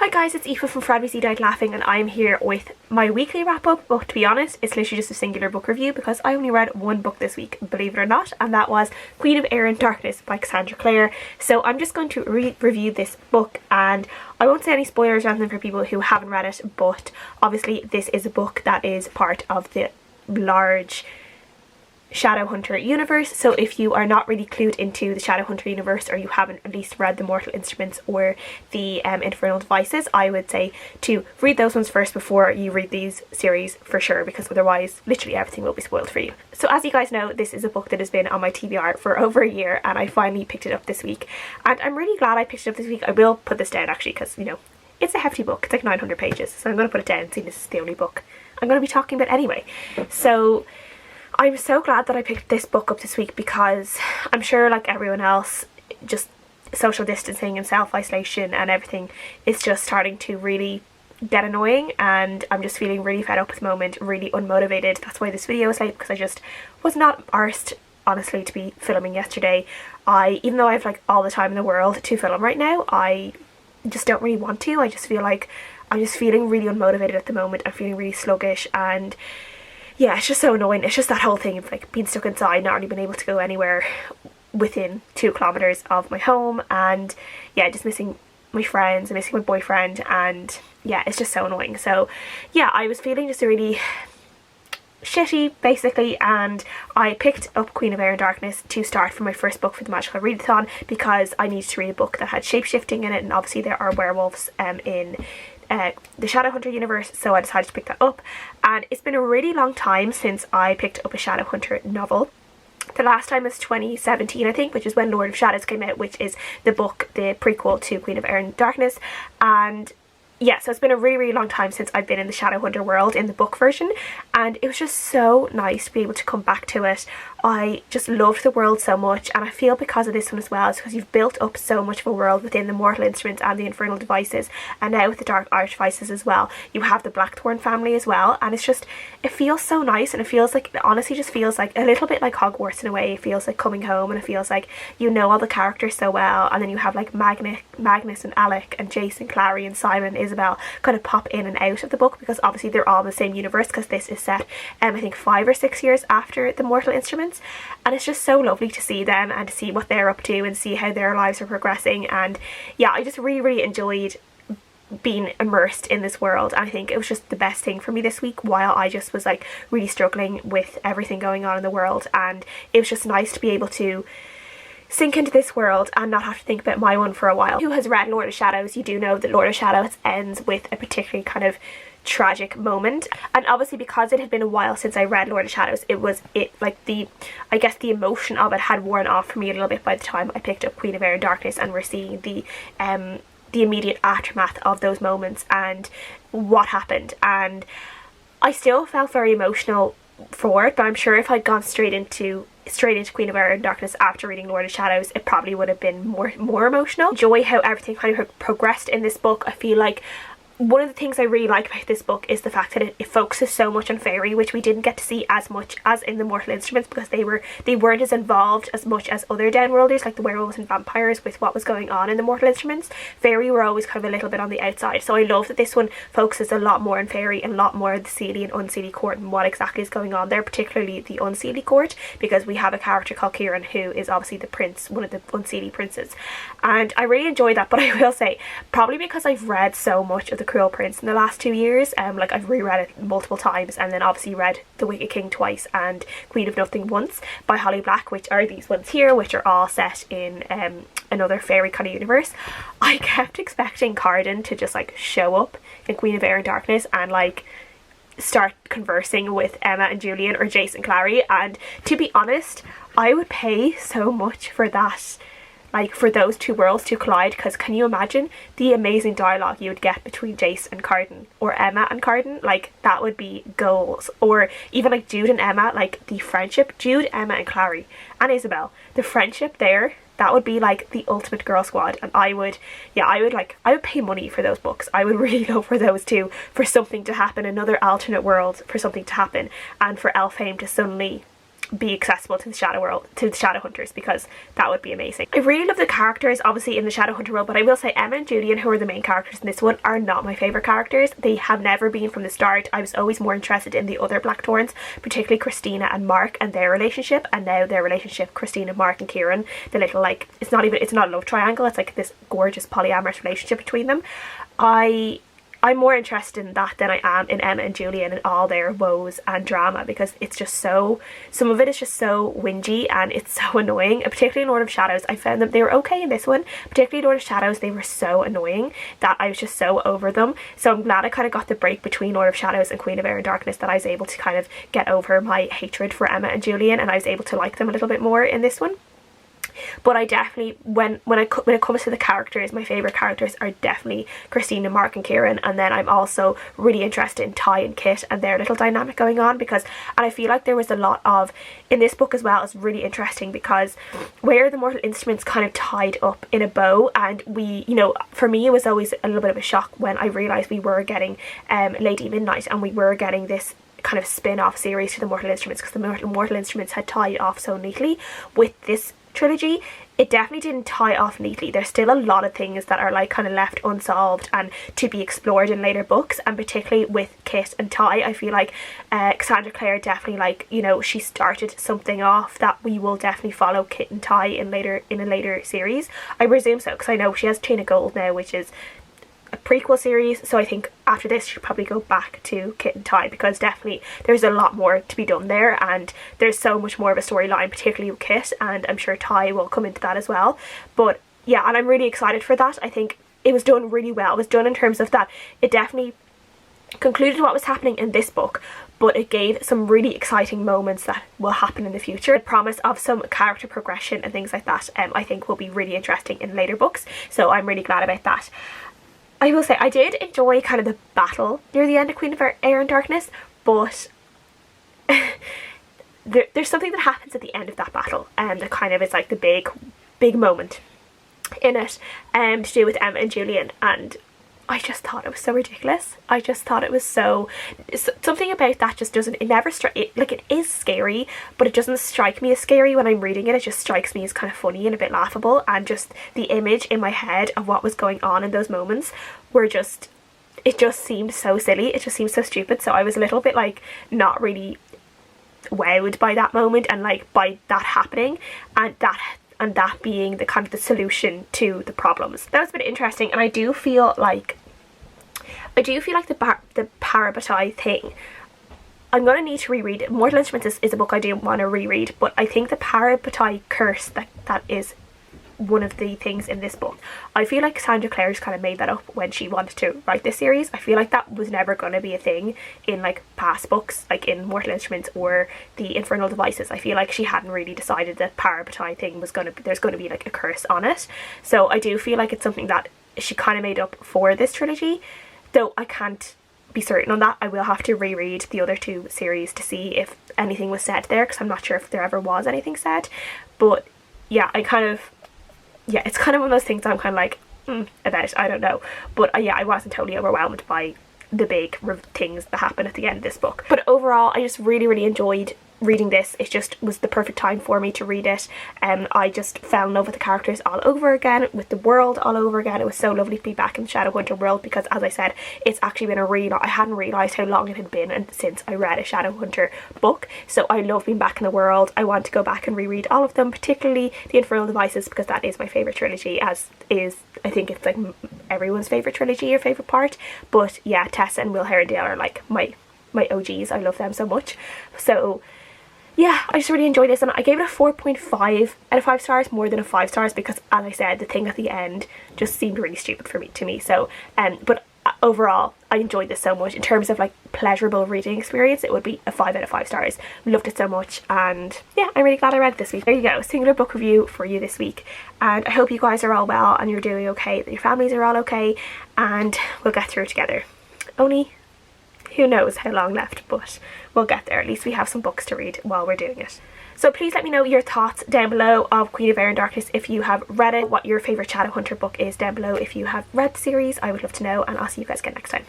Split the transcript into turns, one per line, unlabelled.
Hi guys, it's Aoife from Fred We See Died Laughing, and I'm here with my weekly wrap up, but to be honest it's literally just a singular book review because I only read one book this week, believe it or not, and that was Queen of Air and Darkness by Cassandra Clare. So I'm just going to review this book, and I won't say any spoilers or anything for people who haven't read it, but obviously this is a book that is part of the large Shadowhunter universe. So if you are not really clued into the Shadowhunter universe, or you haven't at least read the Mortal Instruments or the Infernal Devices, I would say to read those ones first before you read these series for sure, because otherwise literally everything will be spoiled for you. So as you guys know, this is a book that has been on my TBR for over a year, and I finally picked it up this week, and I'm really glad I picked it up this week. I will put this down actually because, you know, it's a hefty book. It's like 900 pages, so I'm going to put it down seeing this is the only book I'm going to be talking about anyway. So I'm so glad that I picked this book up this week because I'm sure, like everyone else, just social distancing and self-isolation and everything is just starting to really get annoying, and I'm just feeling really fed up at the moment, really unmotivated. That's why this video is late, because I just was not arsed, honestly, to be filming yesterday. Even though I have like all the time in the world to film right now, I just don't really want to. I just feel like I'm just feeling really unmotivated at the moment. I'm feeling really sluggish, and yeah, it's just so annoying. It's just that whole thing of like being stuck inside, not really being able to go anywhere within 2 kilometers of my home, and yeah, just missing my friends and missing my boyfriend, and yeah, it's just so annoying. So yeah, I was feeling just really shitty basically, and I picked up Queen of Air and Darkness to start for my first book for the Magical Readathon because I needed to read a book that had shapeshifting in it, and obviously there are werewolves in the Shadowhunter universe, so I decided to pick that up. And it's been a really long time since I picked up a Shadowhunter novel. The last time was 2017, I think, which is when Lord of Shadows came out, which is the book, the prequel to Queen of Air and Darkness. And yeah, so it's been a really long time since I've been in the Shadowhunter world in the book version, and it was just so nice to be able to come back to it. I just loved the world so much, and I feel because of this one as well, it's because you've built up so much of a world within the Mortal Instruments and the Infernal Devices, and now with the Dark Archvices as well. You have the Blackthorn family as well, and it's just, it feels so nice, and it feels like, it honestly just feels like a little bit like Hogwarts in a way. It feels like coming home, and it feels like you know all the characters so well, and then you have like Magnus and Alec and Jason, Clary and Simon and Isabel kind of pop in and out of the book, because obviously they're all in the same universe, because this is set I think 5 or 6 years after the Mortal Instruments. And it's just so lovely to see them and to see what they're up to and see how their lives are progressing. And yeah, I just really enjoyed being immersed in this world, and I think it was just the best thing for me this week while I just was like really struggling with everything going on in the world. And it was just nice to be able to sink into this world and not have to think about my one for a while. Who has read Lord of Shadows, you do know that Lord of Shadows ends with a particularly kind of tragic moment, and obviously because it had been a while since I read Lord of Shadows, like I guess the emotion of it had worn off for me a little bit by the time I picked up Queen of Air and Darkness, and we're seeing the immediate aftermath of those moments and what happened. And I still felt very emotional for it, but I'm sure if I'd gone straight into Queen of Air and Darkness after reading Lord of Shadows, it probably would have been more emotional. Enjoy how everything kind of progressed in this book. I feel like one of the things I really like about this book is the fact that it focuses so much on fairy, which we didn't get to see as much as in the Mortal Instruments, because they weren't as involved as much as other downworlders like the werewolves and vampires with what was going on in the Mortal Instruments. Fairy were always kind of a little bit on the outside, so I love that this one focuses a lot more on fairy and a lot more on the Seelie and Unseelie court and what exactly is going on there, particularly the Unseelie court, because we have a character called Kieran who is obviously the prince, one of the Unseelie princes, and I really enjoy that. But I will say, probably because I've read so much of the Cruel Prince in the last 2 years, like I've reread it multiple times, and then obviously read The Wicked King twice and Queen of Nothing once by Holly Black, which are these ones here, which are all set in another fairy kind of universe. I kept expecting Cardan to just like show up in Queen of Air and Darkness and like start conversing with Emma and Julian or Jason Clary, and to be honest, I would pay so much for that, like for those 2 worlds to collide, because can you imagine the amazing dialogue you would get between Jace and Cardan, or Emma and Cardan? Like that would be goals. Or even like Jude and Emma, like the friendship, Jude, Emma and Clary and Isabel, the friendship there, that would be like the ultimate girl squad. And I would pay money for those books. I would really go for those too, for something to happen, another alternate world, for something to happen, and for Elfhame to suddenly be accessible to the shadow world, to the Shadowhunters, because that would be amazing. I really love the characters obviously in the Shadowhunter world, but I will say Emma and Julian, who are the main characters in this one, are not my favourite characters. They have never been from the start. I was always more interested in the other Blackthorns, particularly Christina and Mark and their relationship, and now their relationship, Christina, Mark and Kieran, the little like, it's not a love triangle, it's like this gorgeous polyamorous relationship between them. I'm more interested in that than I am in Emma and Julian and all their woes and drama, because it's just so, some of it is just so whingy and it's so annoying. And particularly in Lord of Shadows, I found them, they were okay in this one, particularly Lord of Shadows, they were so annoying that I was just so over them. So I'm glad I kind of got the break between Lord of Shadows and Queen of Air and Darkness, that I was able to kind of get over my hatred for Emma and Julian, and I was able to like them a little bit more in this one. But I definitely, when it comes to the characters, my favourite characters are definitely Christina, Mark and Kieran, and then I'm also really interested in Ty and Kit and their little dynamic going on, because, and I feel like there was a lot of, in this book as well, it's really interesting because where the mortal instruments kind of tied up in a bow, and we, you know, for me it was always a little bit of a shock when I realised we were getting Lady Midnight, and we were getting this kind of spin-off series to the Mortal Instruments, because the Mortal Instruments had tied off so neatly. With this trilogy, it definitely didn't tie off neatly. There's still a lot of things that are like kind of left unsolved and to be explored in later books, and particularly with Kit and Ty, I feel like Cassandra Clare definitely, like, you know, she started something off that we will definitely follow Kit and Ty in a later series. I presume so, because I know she has Chain of Gold now, which is a prequel series, so I think after this she'll probably go back to Kit and Ty, because definitely there's a lot more to be done there, and there's so much more of a storyline, particularly with Kit, and I'm sure Ty will come into that as well. But yeah, and I'm really excited for that. I think it was done really well. It was done in terms of that it definitely concluded what was happening in this book, but it gave some really exciting moments that will happen in the future. The promise of some character progression and things like that, I think will be really interesting in later books, so I'm really glad about that. I will say I did enjoy kind of the battle near the end of Queen of Air and Darkness, but there's something that happens at the end of that battle, and that kind of is like the big moment in it, to do with Emma and Julian, and I just thought it was so ridiculous. I just thought it was so, something about that just doesn't, it never strike, like it is scary, but it doesn't strike me as scary when I'm reading it. It just strikes me as kind of funny and a bit laughable, and just the image in my head of what was going on in those moments were just, it just seemed so silly, it just seemed so stupid. So I was a little bit like not really wowed by that moment, and like by that happening, and that being the kind of the solution to the problems. That was a bit interesting, and I do feel like the Parabatai thing, I'm going to need to reread it. Mortal Instruments is a book I do want to reread, but I think the Parabatai curse, that is one of the things in this book. I feel like Cassandra Clare just kind of made that up when she wanted to write this series. I feel like that was never going to be a thing in like past books, like in Mortal Instruments or the Infernal Devices. I feel like she hadn't really decided that Parabatai thing was going to, there's going to be like a curse on it. So I do feel like it's something that she kind of made up for this trilogy, though I can't be certain on that. I will have to reread the other two series to see if anything was said there, because I'm not sure if there ever was anything said. But yeah, yeah, it's kind of one of those things I'm kind of like about, I don't know. But yeah, I wasn't totally overwhelmed by the big things that happen at the end of this book. But overall, I just really enjoyed reading this. It just was the perfect time for me to read it, and I just fell in love with the characters all over again, with the world all over again. It was so lovely to be back in the Shadowhunter world, because as I said, it's actually been a really long, I hadn't realised how long it had been since I read a Shadowhunter book, so I love being back in the world. I want to go back and reread all of them, particularly the Infernal Devices, because that is my favourite trilogy, as is, I think it's like everyone's favourite trilogy or favourite part. But yeah, Tessa and Will Herondale are like my OGs. I love them so much. So yeah, I just really enjoyed this, and I gave it a 4.5 out of 5 stars, more than a 5 stars, because as I said, the thing at the end just seemed really stupid to me. So but overall I enjoyed this so much. In terms of like pleasurable reading experience, it would be a 5 out of 5 stars. Loved it so much, and yeah, I'm really glad I read it this week. There you go, singular book review for you this week, and I hope you guys are all well and you're doing okay, that your families are all okay, and we'll get through it together. Only who knows how long left, but we'll get there. At least we have some books to read while we're doing it. So please let me know your thoughts down below of Queen of Air and Darkness if you have read it, what your favourite Shadowhunter book is down below if you have read the series. I would love to know, and I'll see you guys again next time.